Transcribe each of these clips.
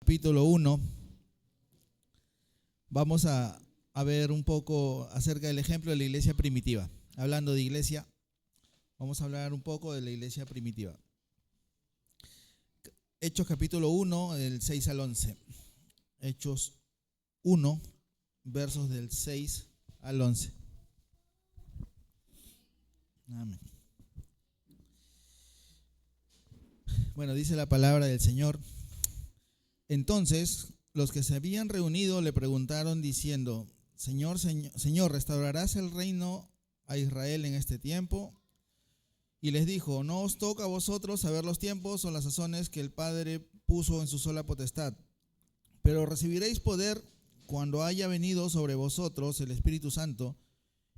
capítulo 1, vamos a ver un poco acerca del ejemplo de la iglesia primitiva. Hablando de iglesia, vamos a hablar un poco de la iglesia primitiva. Hechos capítulo 1, del 6 al 11. Hechos 1, versos del 6 al 11. Amén. Bueno, dice la palabra del Señor. Entonces, los que se habían reunido le preguntaron diciendo: Señor, ¿restaurarás el reino a Israel en este tiempo? Y les dijo: no os toca a vosotros saber los tiempos o las sazones que el Padre puso en su sola potestad, pero recibiréis poder cuando haya venido sobre vosotros el Espíritu Santo,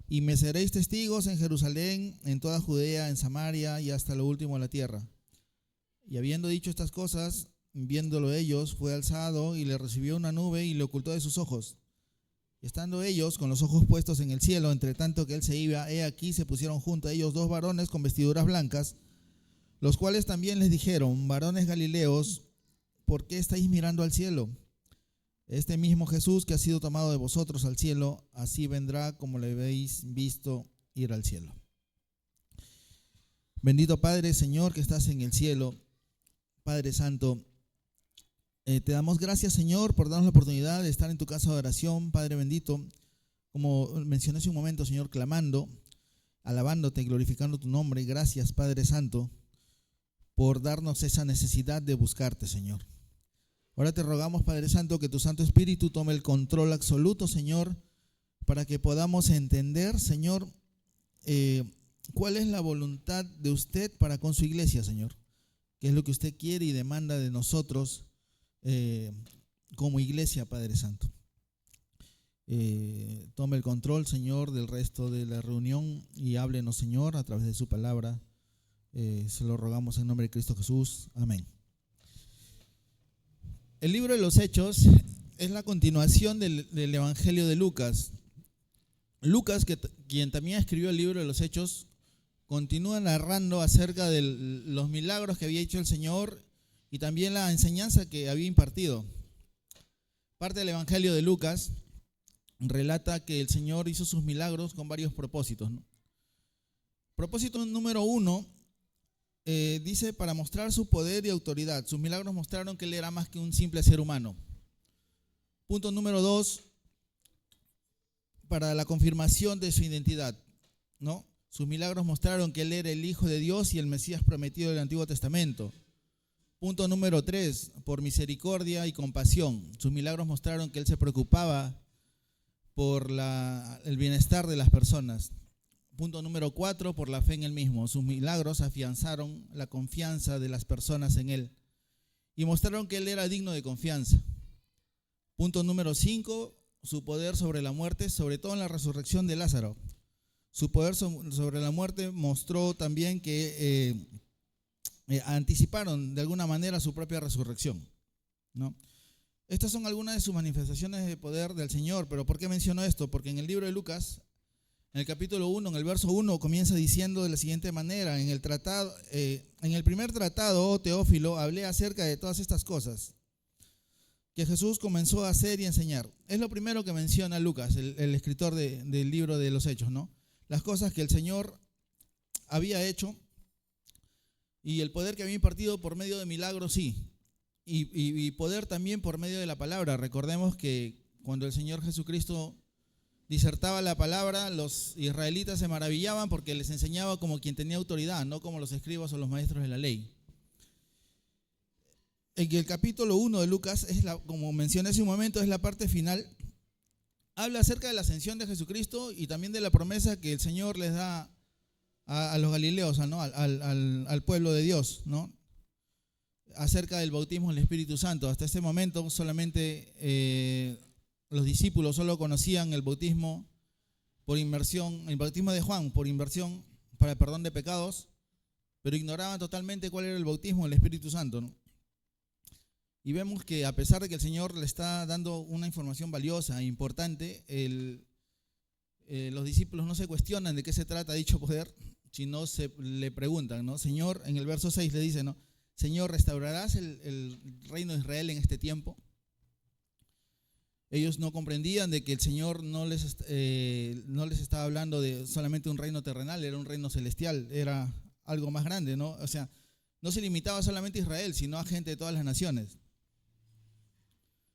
y me seréis testigos en Jerusalén, en toda Judea, en Samaria y hasta lo último de la tierra. Y habiendo dicho estas cosas, viéndolo ellos, fue alzado y le recibió una nube y le ocultó de sus ojos. Y estando ellos con los ojos puestos en el cielo, entre tanto que él se iba, he aquí se pusieron junto a ellos dos varones con vestiduras blancas, los cuales también les dijeron: varones galileos, ¿por qué estáis mirando al cielo? Este mismo Jesús que ha sido tomado de vosotros al cielo, así vendrá como le habéis visto ir al cielo. Bendito Padre, Señor, que estás en el cielo, Padre Santo, te damos gracias, Señor, por darnos la oportunidad de estar en tu casa de oración, Padre bendito, como mencioné hace un momento, Señor, clamando, alabándote, glorificando tu nombre. Gracias, Padre Santo, por darnos esa necesidad de buscarte, Señor. Ahora te rogamos, Padre Santo, que tu Santo Espíritu tome el control absoluto, Señor, para que podamos entender, Señor, cuál es la voluntad de usted para con su iglesia, Señor. Qué es lo que usted quiere y demanda de nosotros como iglesia, Padre Santo. Tome el control, Señor, del resto de la reunión y háblenos, Señor, a través de su palabra. Se lo rogamos en nombre de Cristo Jesús. Amén. El libro de los Hechos es la continuación del Evangelio de Lucas. Lucas, quien también escribió el libro de los Hechos, continúa narrando acerca de los milagros que había hecho el Señor y también la enseñanza que había impartido. Parte del Evangelio de Lucas relata que el Señor hizo sus milagros con varios propósitos, ¿no? Propósito número 1, dice: para mostrar su poder y autoridad. Sus milagros mostraron que Él era más que un simple ser humano. Punto número 2, para la confirmación de su identidad, ¿no? Sus milagros mostraron que Él era el Hijo de Dios y el Mesías prometido del Antiguo Testamento. Punto número 3, por misericordia y compasión. Sus milagros mostraron que Él se preocupaba por el bienestar de las personas. Punto número 4, por la fe en Él mismo. Sus milagros afianzaron la confianza de las personas en Él y mostraron que Él era digno de confianza. Punto número 5, su poder sobre la muerte, sobre todo en la resurrección de Lázaro. Su poder sobre la muerte mostró también que anticiparon de alguna manera su propia resurrección, ¿no? Estas son algunas de sus manifestaciones de poder del Señor. Pero ¿por qué menciono esto? Porque en el libro de Lucas, en el capítulo 1, en el verso 1, comienza diciendo de la siguiente manera: en el primer tratado, oh Teófilo, hablé acerca de todas estas cosas que Jesús comenzó a hacer y enseñar. Es lo primero que menciona Lucas, el escritor del libro de los Hechos, ¿no? Las cosas que el Señor había hecho y el poder que había impartido por medio de milagros, sí, y poder también por medio de la palabra. Recordemos que cuando el Señor Jesucristo disertaba la palabra, los israelitas se maravillaban porque les enseñaba como quien tenía autoridad, no como los escribas o los maestros de la ley. En el capítulo 1 de Lucas, como mencioné hace un momento, es la parte final. Habla acerca de la ascensión de Jesucristo y también de la promesa que el Señor les da a los galileos, ¿no? al pueblo de Dios, ¿no? Acerca del bautismo en el Espíritu Santo. Hasta este momento solamente los discípulos solo conocían el bautismo por inmersión, el bautismo de Juan por inmersión para el perdón de pecados, pero ignoraban totalmente cuál era el bautismo del Espíritu Santo, ¿no? Y vemos que a pesar de que el Señor le está dando una información valiosa e importante, los discípulos no se cuestionan de qué se trata dicho poder, sino le preguntan, ¿no? Señor, en el verso 6 le dice, ¿no? Señor, ¿restaurarás el reino de Israel en este tiempo? Ellos no comprendían de que el Señor no les estaba hablando de solamente un reino terrenal, era un reino celestial, era algo más grande, ¿no? O sea, no se limitaba solamente a Israel, sino a gente de todas las naciones.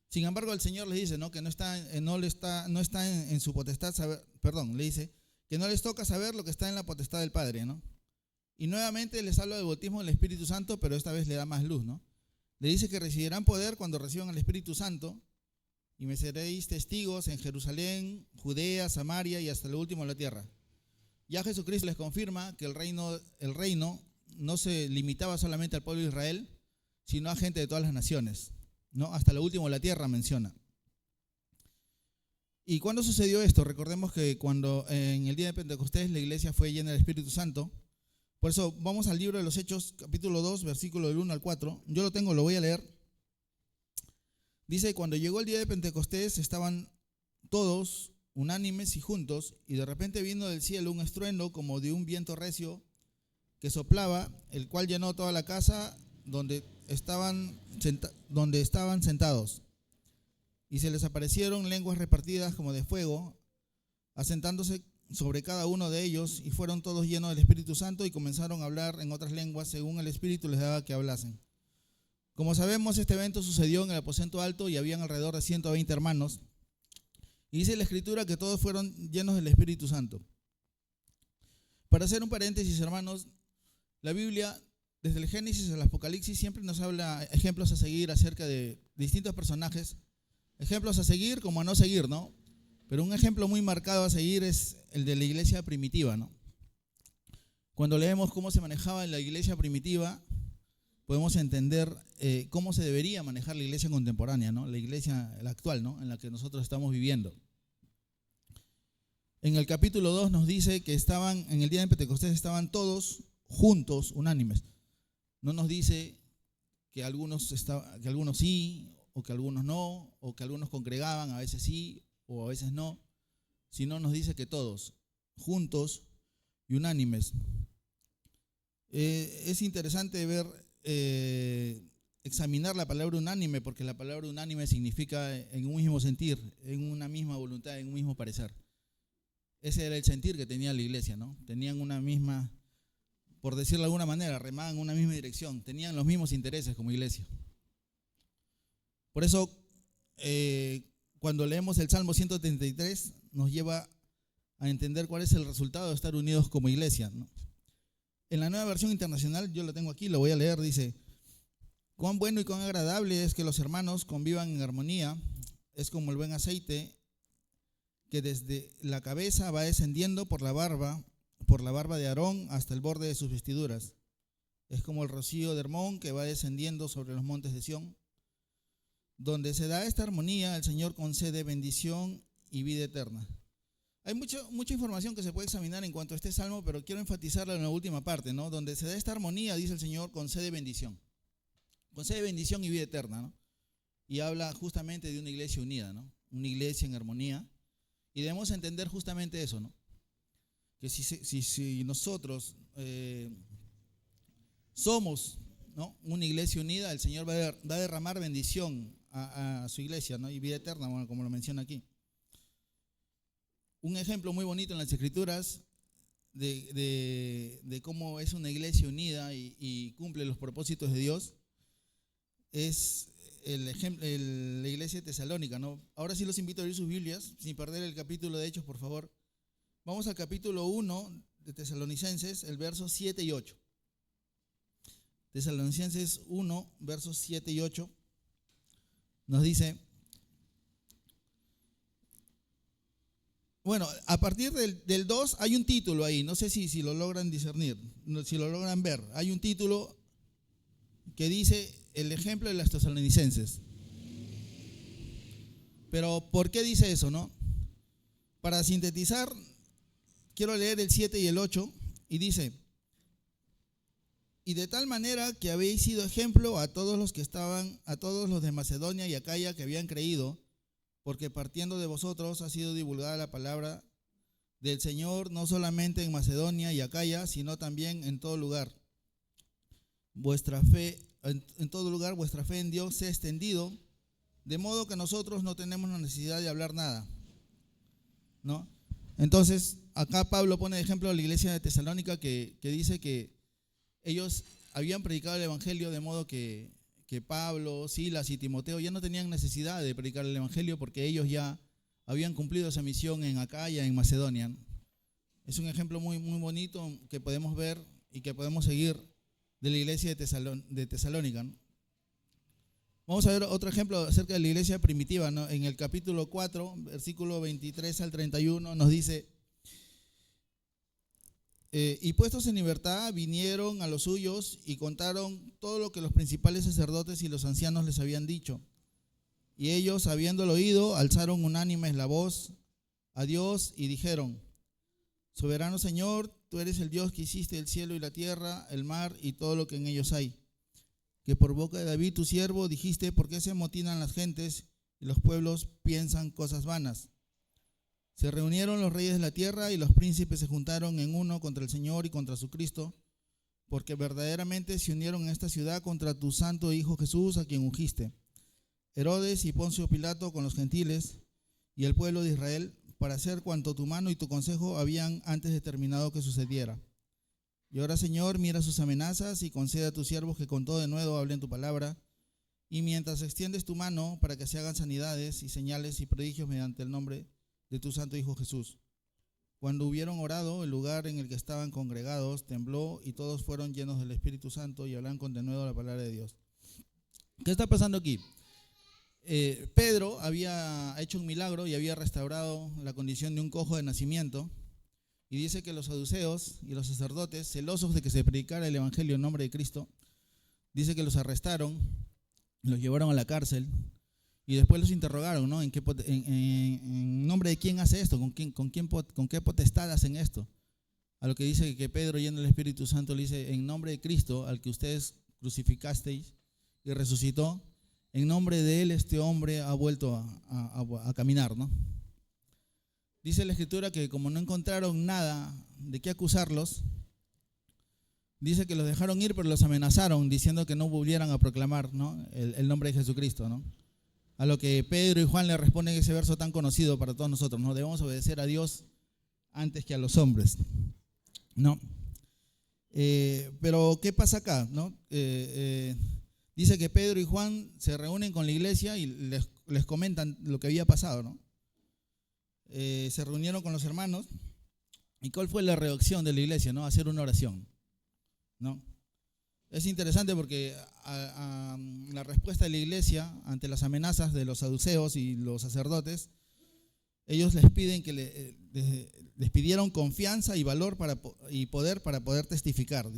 Sin embargo, el Señor les dice, ¿no?, que no está en su potestad saber, le dice que no les toca saber lo que está en la potestad del Padre, ¿no? Y nuevamente les habla del bautismo del Espíritu Santo, pero esta vez le da más luz, ¿no? Le dice que recibirán poder cuando reciban el Espíritu Santo, y me seréis testigos en Jerusalén, Judea, Samaria y hasta lo último de la tierra. Ya Jesucristo les confirma que el reino no se limitaba solamente al pueblo de Israel, sino a gente de todas las naciones, ¿no? Hasta lo último de la tierra menciona. ¿Y cuándo sucedió esto? Recordemos que cuando en el día de Pentecostés la iglesia fue llena del Espíritu Santo. Por eso vamos al libro de los Hechos, capítulo 2, versículo del 1 al 4. Yo lo tengo, lo voy a leer. Dice, cuando llegó el día de Pentecostés estaban todos unánimes y juntos, y de repente vino del cielo un estruendo como de un viento recio que soplaba, el cual llenó toda la casa donde estaban sentados. Y se les aparecieron lenguas repartidas como de fuego, asentándose sobre cada uno de ellos, y fueron todos llenos del Espíritu Santo y comenzaron a hablar en otras lenguas según el Espíritu les daba que hablasen. Como sabemos, este evento sucedió en el aposento alto y habían alrededor de 120 hermanos. Y dice la Escritura que todos fueron llenos del Espíritu Santo. Para hacer un paréntesis, hermanos, la Biblia, desde el Génesis al Apocalipsis, siempre nos habla ejemplos a seguir acerca de distintos personajes. Ejemplos a seguir como a no seguir, ¿no? Pero un ejemplo muy marcado a seguir es el de la iglesia primitiva, ¿no? Cuando leemos cómo se manejaba la iglesia primitiva, podemos entender cómo se debería manejar la iglesia contemporánea, ¿no? La iglesia la actual, ¿no?, en la que nosotros estamos viviendo. En el capítulo 2 nos dice que en el día de Pentecostés estaban todos juntos, unánimes. No nos dice que algunos sí, o que algunos no, o que algunos congregaban, a veces sí, o a veces no, sino nos dice que todos, juntos y unánimes. Es interesante examinar la palabra unánime, porque la palabra unánime significa en un mismo sentir, en una misma voluntad, en un mismo parecer. Ese era el sentir que tenía la iglesia, ¿no? Tenían una misma, por decirlo de alguna manera, remaban en una misma dirección, tenían los mismos intereses como iglesia. Por eso, cuando leemos el Salmo 133, nos lleva a entender cuál es el resultado de estar unidos como iglesia, ¿no? En la Nueva Versión Internacional, yo lo tengo aquí, lo voy a leer, dice: cuán bueno y cuán agradable es que los hermanos convivan en armonía, es como el buen aceite que desde la cabeza va descendiendo por la barba de Aarón hasta el borde de sus vestiduras. Es como el rocío de Hermón que va descendiendo sobre los montes de Sión. Donde se da esta armonía, el Señor concede bendición y vida eterna. Hay mucha información que se puede examinar en cuanto a este salmo, pero quiero enfatizarla en la última parte, ¿no? Donde se da esta armonía, dice el Señor, concede bendición. Concede bendición y vida eterna, ¿no? Y habla justamente de una iglesia unida, ¿no? Una iglesia en armonía. Y debemos entender justamente eso, ¿no? Que si nosotros somos, ¿no?, una iglesia unida, el Señor va a derramar bendición a su iglesia, ¿no?, y vida eterna, bueno, como lo menciona aquí. Un ejemplo muy bonito en las Escrituras de cómo es una iglesia unida y cumple los propósitos de Dios es la iglesia de Tesalónica, ¿no? Ahora sí los invito a abrir sus Biblias, sin perder el capítulo de Hechos, por favor. Vamos al capítulo 1 de Tesalonicenses, el versos 7 y 8. Tesalonicenses 1, versos 7 y 8, nos dice: bueno, a partir del 2 hay un título ahí, no sé si lo logran discernir, si lo logran ver. Hay un título que dice el ejemplo de las tesalonicenses. Pero ¿por qué dice eso, no? Para sintetizar, quiero leer el 7 y el 8, y dice: y de tal manera que habéis sido ejemplo a todos los de Macedonia y Acaya que habían creído, porque partiendo de vosotros ha sido divulgada la palabra del Señor, no solamente en Macedonia y Acaya, sino también en todo lugar. Vuestra fe en todo lugar vuestra fe en Dios se ha extendido, de modo que nosotros no tenemos la necesidad de hablar nada, ¿no? Entonces, acá Pablo pone de ejemplo a la iglesia de Tesalónica que dice que ellos habían predicado el evangelio de modo que Pablo, Silas y Timoteo ya no tenían necesidad de predicar el evangelio porque ellos ya habían cumplido esa misión en Acaya, en Macedonia. Es un ejemplo muy, muy bonito que podemos ver y que podemos seguir de la iglesia de Tesalónica, ¿no? Vamos a ver otro ejemplo acerca de la iglesia primitiva, ¿no? En el capítulo 4, versículo 23 al 31, nos dice: y puestos en libertad, vinieron a los suyos y contaron todo lo que los principales sacerdotes y los ancianos les habían dicho. Y ellos, habiéndolo oído, alzaron unánimes la voz a Dios y dijeron: Soberano Señor, tú eres el Dios que hiciste el cielo y la tierra, el mar y todo lo que en ellos hay. Que por boca de David tu siervo dijiste: ¿por qué se amotinan las gentes y los pueblos piensan cosas vanas? Se reunieron los reyes de la tierra y los príncipes se juntaron en uno contra el Señor y contra su Cristo, porque verdaderamente se unieron en esta ciudad contra tu santo Hijo Jesús, a quien ungiste. Herodes y Poncio Pilato con los gentiles y el pueblo de Israel, para hacer cuanto tu mano y tu consejo habían antes determinado que sucediera. Y ahora, Señor, mira sus amenazas y concede a tus siervos que con todo de nuevo hablen tu palabra, y mientras extiendes tu mano para que se hagan sanidades y señales y prodigios mediante el nombre de tu santo Hijo Jesús. Cuando hubieron orado, el lugar en el que estaban congregados tembló y todos fueron llenos del Espíritu Santo y hablaban con denuedo la palabra de Dios. ¿Qué está pasando aquí? Pedro había hecho un milagro y había restaurado la condición de un cojo de nacimiento, y dice que los saduceos y los sacerdotes, celosos de que se predicara el evangelio en nombre de Cristo, dice que los arrestaron, los llevaron a la cárcel y después los interrogaron, ¿no? ¿En nombre de quién hace esto? ¿Con qué potestad hacen esto? A lo que dice que Pedro, lleno del Espíritu Santo, le dice: en nombre de Cristo, al que ustedes crucificasteis y resucitó, en nombre de él este hombre ha vuelto a caminar, ¿no? Dice la Escritura que como no encontraron nada de qué acusarlos, dice que los dejaron ir, pero los amenazaron diciendo que no volvieran a proclamar, ¿no? el nombre de Jesucristo, ¿no? A lo que Pedro y Juan le responden ese verso tan conocido para todos nosotros, ¿no? Debemos obedecer a Dios antes que a los hombres, ¿no? Pero ¿qué pasa acá, no? Dice que Pedro y Juan se reúnen con la iglesia y les comentan lo que había pasado, ¿no? Se reunieron con los hermanos. ¿Y cuál fue la reacción de la iglesia, no? Hacer una oración, ¿no? Es interesante porque la respuesta de la iglesia ante las amenazas de los saduceos y los sacerdotes, ellos les piden que les pidieron confianza y valor y poder para poder testificar.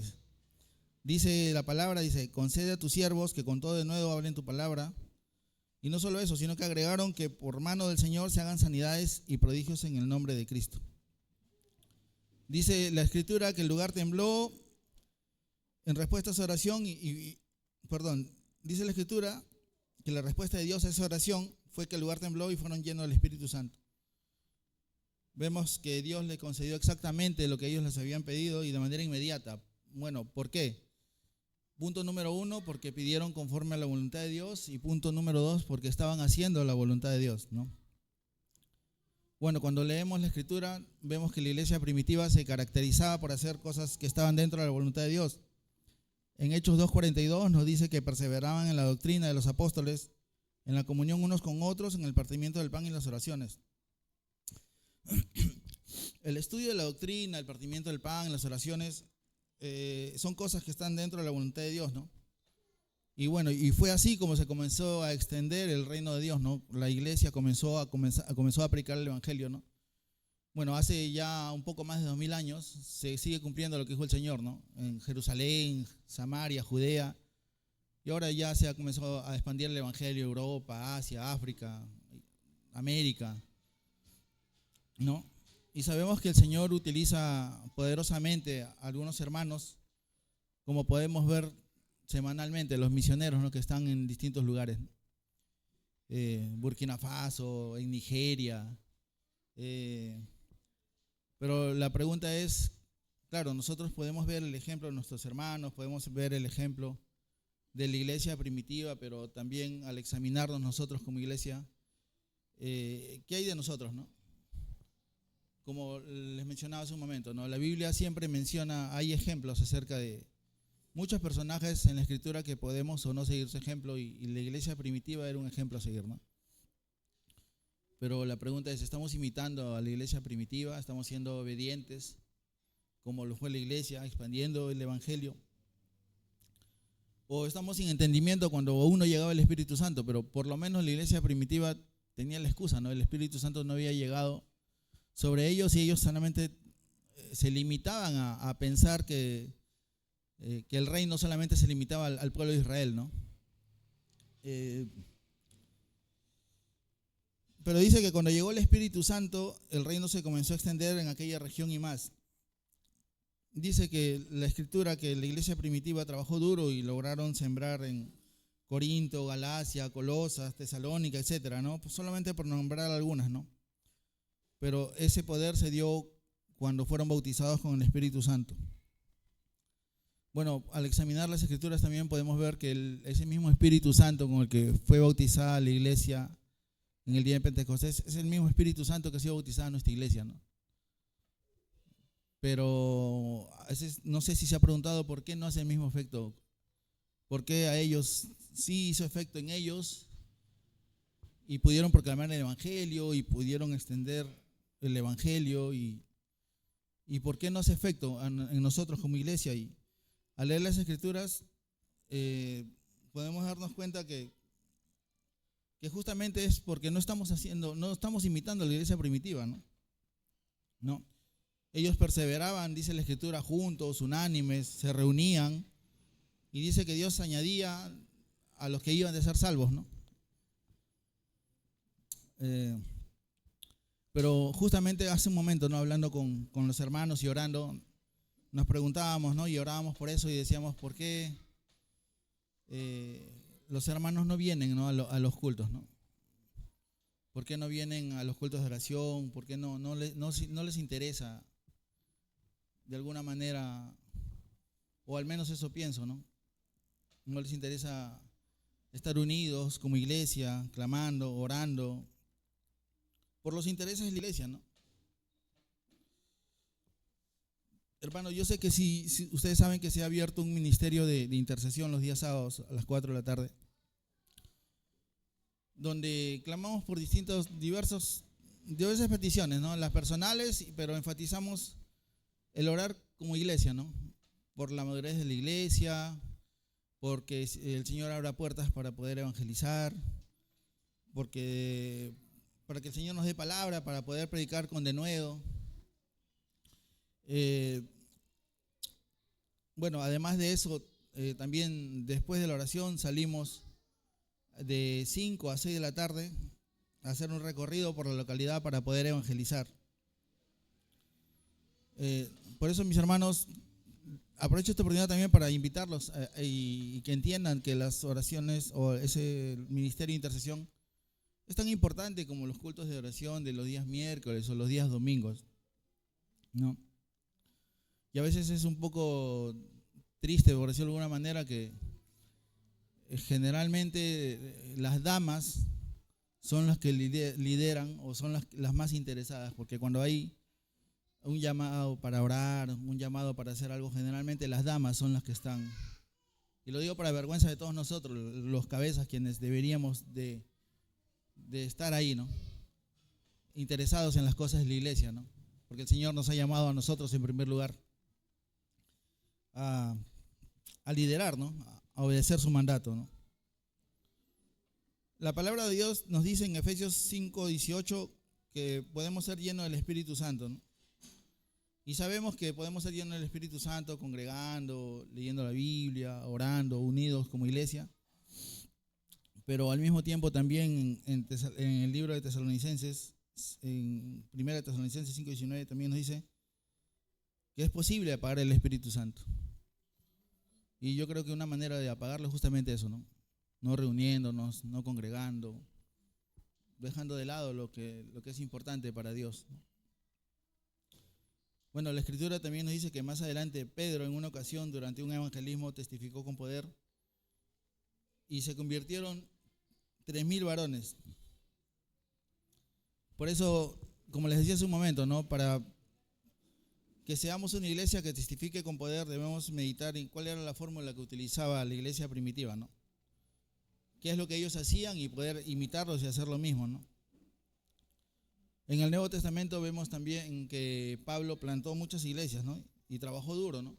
Dice la palabra, dice: concede a tus siervos que con todo de nuevo hablen tu palabra. Y no solo eso, sino que agregaron que por mano del Señor se hagan sanidades y prodigios en el nombre de Cristo. Dice la Escritura que el lugar tembló en respuesta a esa oración dice la Escritura que la respuesta de Dios a esa oración fue que el lugar tembló y fueron llenos del Espíritu Santo. Vemos que Dios le concedió exactamente lo que ellos les habían pedido y de manera inmediata. Bueno, ¿por qué? Punto número 1, porque pidieron conforme a la voluntad de Dios, y punto número 2, porque estaban haciendo la voluntad de Dios, ¿no? Bueno, cuando leemos la Escritura, vemos que la iglesia primitiva se caracterizaba por hacer cosas que estaban dentro de la voluntad de Dios. En Hechos 2:42 nos dice que perseveraban en la doctrina de los apóstoles, en la comunión unos con otros, en el partimiento del pan y las oraciones. El estudio de la doctrina, el partimiento del pan, las oraciones, son cosas que están dentro de la voluntad de Dios, ¿no? Y bueno, y fue así como se comenzó a extender el reino de Dios, ¿no? La iglesia comenzó a predicar el evangelio, ¿no? Bueno, hace ya un poco más de 2000 años se sigue cumpliendo lo que dijo el Señor, ¿no? En Jerusalén, Samaria, Judea, y ahora ya se ha comenzado a expandir el evangelio a Europa, Asia, África, América, ¿no? Y sabemos que el Señor utiliza poderosamente a algunos hermanos, como podemos ver semanalmente, los misioneros, ¿no? Que están en distintos lugares, Burkina Faso, en Nigeria. Pero la pregunta es, claro, nosotros podemos ver el ejemplo de nuestros hermanos, podemos ver el ejemplo de la iglesia primitiva, pero también al examinarnos nosotros como iglesia, ¿qué hay de nosotros, no? Como les mencionaba hace un momento, ¿no? La Biblia siempre menciona, hay ejemplos acerca de muchos personajes en la Escritura que podemos o no seguir su ejemplo, y la iglesia primitiva era un ejemplo a seguir, ¿no? Pero la pregunta es, ¿estamos imitando a la iglesia primitiva? ¿Estamos siendo obedientes como lo fue la iglesia, expandiendo el evangelio? ¿O estamos sin entendimiento cuando aún no llegaba el Espíritu Santo? Pero por lo menos la iglesia primitiva tenía la excusa, ¿no? El Espíritu Santo no había llegado sobre ellos y ellos solamente se limitaban a pensar que el reino solamente se limitaba al pueblo de Israel, ¿no? Pero dice que cuando llegó el Espíritu Santo, el reino se comenzó a extender en aquella región y más. Dice que la Escritura que la iglesia primitiva trabajó duro y lograron sembrar en Corinto, Galacia, Colosas, Tesalónica, etcétera, ¿no? Pues solamente por nombrar algunas, ¿no? Pero ese poder se dio cuando fueron bautizados con el Espíritu Santo. Bueno, al examinar las Escrituras también podemos ver que ese mismo Espíritu Santo con el que fue bautizada la iglesia en el día de Pentecostés es el mismo Espíritu Santo que ha sido bautizada en nuestra iglesia, ¿no? Pero a veces no sé si se ha preguntado por qué no hace el mismo efecto. ¿Por qué a ellos sí hizo efecto en ellos y pudieron proclamar el Evangelio y pudieron extender el Evangelio? ¿Y por qué no hace efecto en nosotros como iglesia? Y al leer las Escrituras podemos darnos cuenta que justamente es porque no estamos imitando a la iglesia primitiva, ¿no? No. Ellos perseveraban, dice la Escritura, juntos, unánimes, se reunían, y dice que Dios añadía a los que iban de ser salvos, ¿no? Pero justamente hace un momento, ¿no? Hablando con los hermanos y orando, nos preguntábamos, ¿no? Y orábamos por eso y decíamos, ¿por qué los hermanos no vienen, ¿no? a los cultos, ¿no? ¿Por qué no vienen a los cultos de oración? ¿Por qué no les interesa de alguna manera, o al menos eso pienso, ¿no? No les interesa estar unidos como iglesia, clamando, orando, por los intereses de la iglesia, ¿no? Hermano, yo sé que si ustedes saben que se ha abierto un ministerio de intercesión los días sábados a las 4 de la tarde, donde clamamos por diversas peticiones, ¿no? Las personales, pero enfatizamos el orar como iglesia, ¿no? Por la madurez de la iglesia, porque el Señor abra puertas para poder evangelizar, para que el Señor nos dé palabra para poder predicar con denuedo. Bueno, además de eso, también después de la oración salimos de 5 a 6 de la tarde a hacer un recorrido por la localidad para poder evangelizar. Por eso, mis hermanos, aprovecho esta oportunidad también para invitarlos y que entiendan que las oraciones o ese ministerio de intercesión es tan importante como los cultos de oración de los días miércoles o los días domingos, ¿no? Y a veces es un poco triste, por decirlo de alguna manera, que generalmente las damas son las que lideran o son las más interesadas, porque cuando hay un llamado para orar, un llamado para hacer algo, generalmente las damas son las que están, y lo digo para vergüenza de todos nosotros, los cabezas, quienes deberíamos de estar ahí, ¿no? Interesados en las cosas de la iglesia, ¿no? Porque el Señor nos ha llamado a nosotros en primer lugar a liderar, ¿no? A obedecer su mandato, ¿no? La palabra de Dios nos dice en Efesios 5:18 que podemos ser llenos del Espíritu Santo, ¿no? Y sabemos que podemos ser llenos del Espíritu Santo congregando, leyendo la Biblia, orando, unidos como iglesia. Pero al mismo tiempo también en el libro de Tesalonicenses, en 1 Tesalonicenses 5:19 también nos dice que es posible apagar el Espíritu Santo. Y yo creo que una manera de apagarlo es justamente eso, ¿no? No reuniéndonos, no congregando, dejando de lado lo que es importante para Dios, ¿no? Bueno, la Escritura también nos dice que más adelante Pedro en una ocasión durante un evangelismo testificó con poder y se convirtieron 3.000 varones. Por eso, como les decía hace un momento, ¿no? Para que seamos una iglesia que testifique con poder, debemos meditar en cuál era la fórmula que utilizaba la iglesia primitiva, ¿no? Qué es lo que ellos hacían y poder imitarlos y hacer lo mismo, ¿no? En el Nuevo Testamento vemos también que Pablo plantó muchas iglesias, ¿no? Y trabajó duro, ¿no?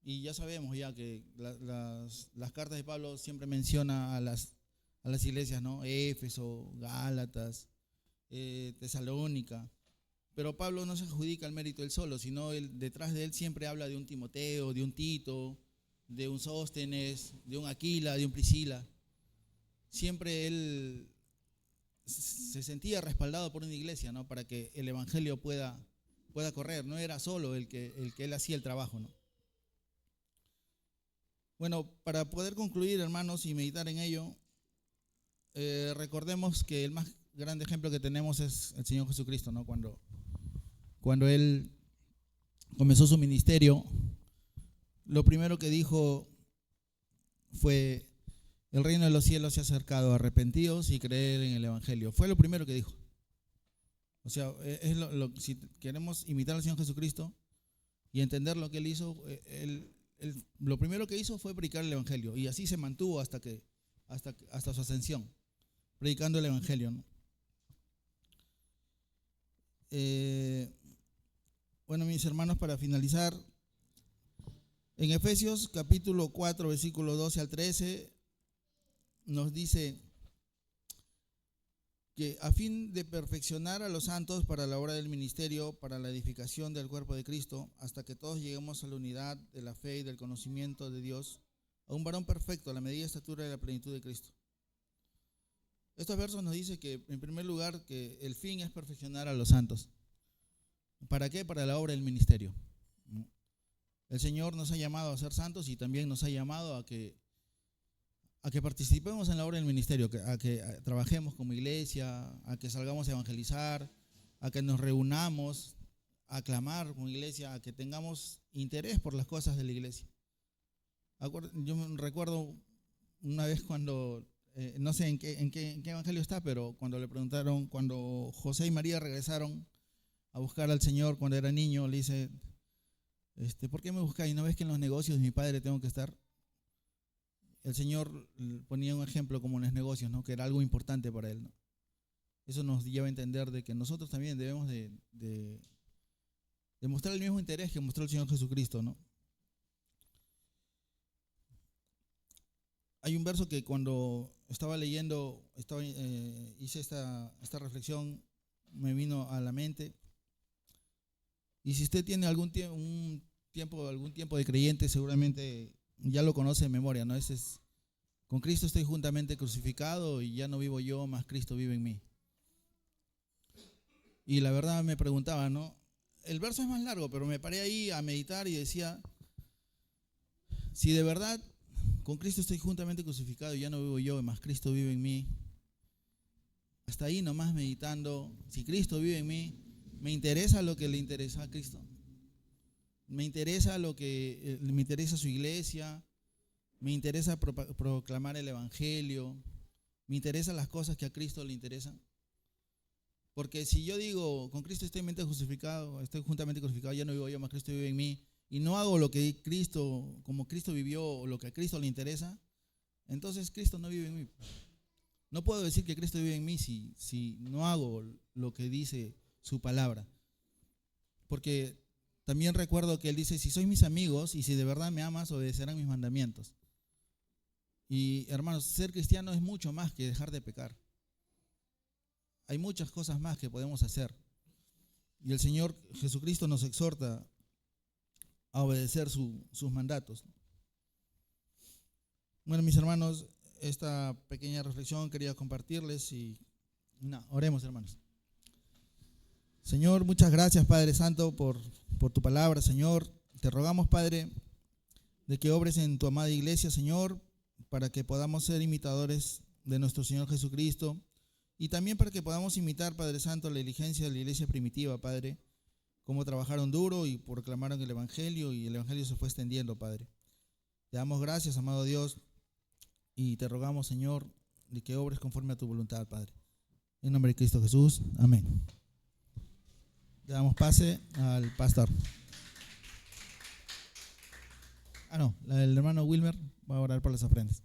Y ya sabemos ya que las cartas de Pablo siempre menciona a las iglesias, ¿no? Éfeso, Gálatas, Tesalónica. Pero Pablo no se adjudica el mérito él solo, sino detrás de él siempre habla de un Timoteo, de un Tito, de un Sóstenes, de un Aquila, de un Priscila. Siempre él se sentía respaldado por una iglesia, ¿no? Para que el evangelio pueda correr. No era solo el que él hacía el trabajo, ¿no? Bueno, para poder concluir, hermanos, y meditar en ello, recordemos que el más grande ejemplo que tenemos es el Señor Jesucristo, ¿no? Cuando Él comenzó su ministerio, lo primero que dijo fue: el reino de los cielos se ha acercado, arrepentidos y creer en el evangelio. Fue lo primero que dijo. O sea, si queremos imitar al Señor Jesucristo y entender lo que Él hizo, lo primero que hizo fue predicar el evangelio, y así se mantuvo hasta su ascensión, predicando el evangelio, ¿no? Bueno, mis hermanos, para finalizar, en Efesios capítulo 4, versículo 12 al 13, nos dice que a fin de perfeccionar a los santos para la obra del ministerio, para la edificación del cuerpo de Cristo, hasta que todos lleguemos a la unidad de la fe y del conocimiento de Dios, a un varón perfecto, a la medida y estatura de la plenitud de Cristo. Estos versos nos dicen que, en primer lugar, que el fin es perfeccionar a los santos. ¿Para qué? Para la obra del ministerio. El Señor nos ha llamado a ser santos y también nos ha llamado a que participemos en la obra del ministerio, a que trabajemos como iglesia, a que salgamos a evangelizar, a que nos reunamos, a clamar como iglesia, a que tengamos interés por las cosas de la iglesia. Yo me recuerdo una vez cuando, no sé en qué evangelio está, pero cuando le preguntaron, cuando José y María regresaron a buscar al Señor cuando era niño, le dice: ¿por qué me buscáis? ¿No ves que en los negocios de mi padre tengo que estar? El Señor ponía un ejemplo como en los negocios, ¿no? Que era algo importante para Él, ¿no? Eso nos lleva a entender de que nosotros también debemos de mostrar el mismo interés que mostró el Señor Jesucristo, ¿no? Hay un verso que cuando estaba leyendo, hice esta reflexión, me vino a la mente. Y si usted tiene algún tiempo de creyente, seguramente ya lo conoce de memoria, ¿no? Ese es: con Cristo estoy juntamente crucificado y ya no vivo yo, mas Cristo vive en mí. Y la verdad me preguntaba, ¿no? El verso es más largo, pero me paré ahí a meditar y decía: si de verdad con Cristo estoy juntamente crucificado y ya no vivo yo, mas Cristo vive en mí, hasta ahí nomás meditando, si Cristo vive en mí, me interesa lo que le interesa a Cristo. Me interesa me interesa su iglesia, me interesa proclamar el evangelio, me interesan las cosas que a Cristo le interesan. Porque si yo digo, con Cristo estoy juntamente crucificado, ya no vivo yo, mas Cristo vive en mí, y no hago lo que como Cristo vivió, o lo que a Cristo le interesa, entonces Cristo no vive en mí. No puedo decir que Cristo vive en mí si no hago lo que dice su palabra. Porque también recuerdo que Él dice: si sois mis amigos y si de verdad me amas, obedecerán mis mandamientos. Y hermanos, ser cristiano es mucho más que dejar de pecar. Hay muchas cosas más que podemos hacer. Y el Señor Jesucristo nos exhorta a obedecer sus mandatos. Bueno, mis hermanos, esta pequeña reflexión quería compartirles y oremos, hermanos. Señor, muchas gracias, Padre Santo, por tu palabra, Señor. Te rogamos, Padre, de que obres en tu amada iglesia, Señor, para que podamos ser imitadores de nuestro Señor Jesucristo, y también para que podamos imitar, Padre Santo, la diligencia de la iglesia primitiva, Padre, cómo trabajaron duro y proclamaron el evangelio, y el evangelio se fue extendiendo, Padre. Te damos gracias, amado Dios, y te rogamos, Señor, de que obres conforme a tu voluntad, Padre. En nombre de Cristo Jesús, amén. Le damos pase al pastor. El hermano Wilmer va a orar por las ofrendas.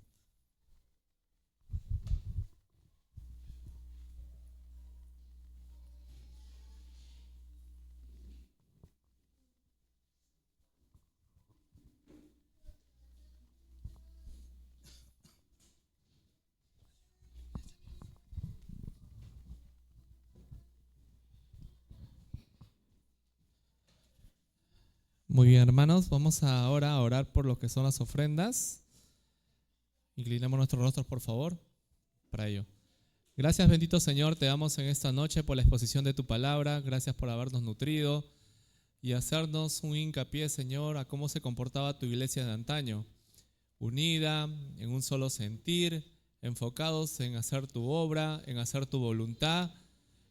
Muy bien, hermanos, vamos ahora a orar por lo que son las ofrendas. Inclinemos nuestros rostros, por favor, para ello. Gracias, bendito Señor, te damos en esta noche por la exposición de tu palabra. Gracias por habernos nutrido y hacernos un hincapié, Señor, a cómo se comportaba tu iglesia de antaño. Unida, en un solo sentir, enfocados en hacer tu obra, en hacer tu voluntad.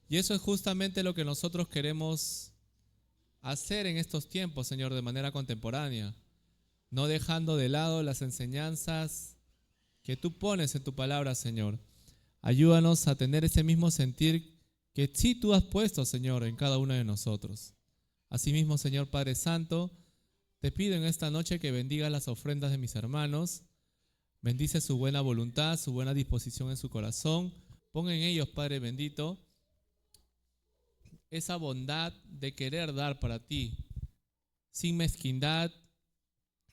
Y eso es justamente lo que nosotros queremos hacer en estos tiempos, Señor, de manera contemporánea, no dejando de lado las enseñanzas que tú pones en tu palabra, Señor. Ayúdanos a tener ese mismo sentir que sí tú has puesto, Señor, en cada uno de nosotros. Asimismo, Señor Padre Santo, te pido en esta noche que bendigas las ofrendas de mis hermanos, bendice su buena voluntad, su buena disposición en su corazón, pon en ellos, Padre bendito, esa bondad de querer dar para ti, sin mezquindad,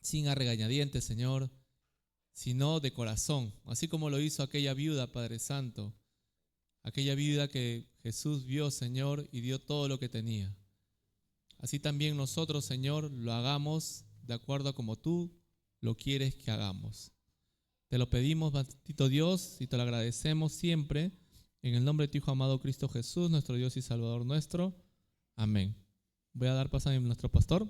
sin a regañadientes, Señor, sino de corazón, así como lo hizo aquella viuda, Padre Santo, aquella viuda que Jesús vio, Señor, y dio todo lo que tenía. Así también nosotros, Señor, lo hagamos de acuerdo a como tú lo quieres que hagamos. Te lo pedimos, bendito Dios, y te lo agradecemos siempre, en el nombre de tu Hijo amado Cristo Jesús, nuestro Dios y Salvador nuestro. Amén. Voy a dar paso a nuestro pastor.